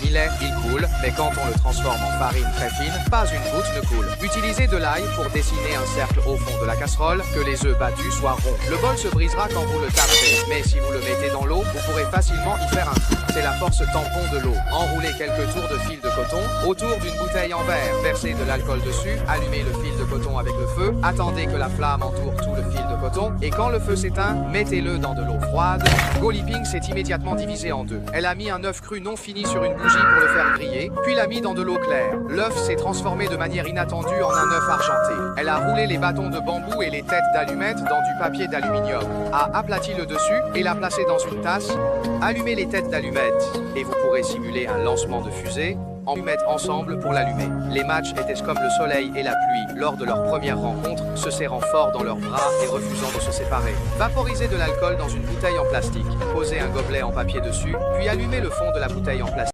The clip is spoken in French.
millet, il coule, mais quand on le transforme en farine très fine, pas une goutte ne coule. Utilisez de l'ail pour dessiner un cercle au fond de la casserole, que les œufs battus soient ronds. Le bol se brisera quand vous le taperez, mais si vous le mettez dans l'eau, vous pourrez facilement y faire un trou. C'est la force tampon de l'eau. Enroulez quelques tours de fil de coton autour d'une bouteille en verre. Versez de l'alcool dessus, allumez le fil de coton avec le feu, attendez que la flamme entoure tout le fil de coton, et quand le feu s'éteint, mettez-le dans de l'eau froide. Go Lipping s'est immédiatement divisée en deux. Elle a mis un œuf cru non fini sur une bougie pour le faire griller, puis l'a mis dans de l'eau claire. L'œuf s'est transformé de manière inattendue en un œuf argenté. Elle a roulé les bâtons de bambou et les têtes d'allumettes dans du papier d'aluminium, a aplati le dessus et l'a placé dans une tasse. Allumez les têtes d'allumettes et vous pourrez simuler un lancement de fusée. En mettre ensemble pour l'allumer. Les matchs étaient comme le soleil et la pluie lors de leur première rencontre, se serrant fort dans leurs bras et refusant de se séparer. Vaporisez de l'alcool dans une bouteille en plastique. Posez un gobelet en papier dessus, puis allumez le fond de la bouteille en plastique.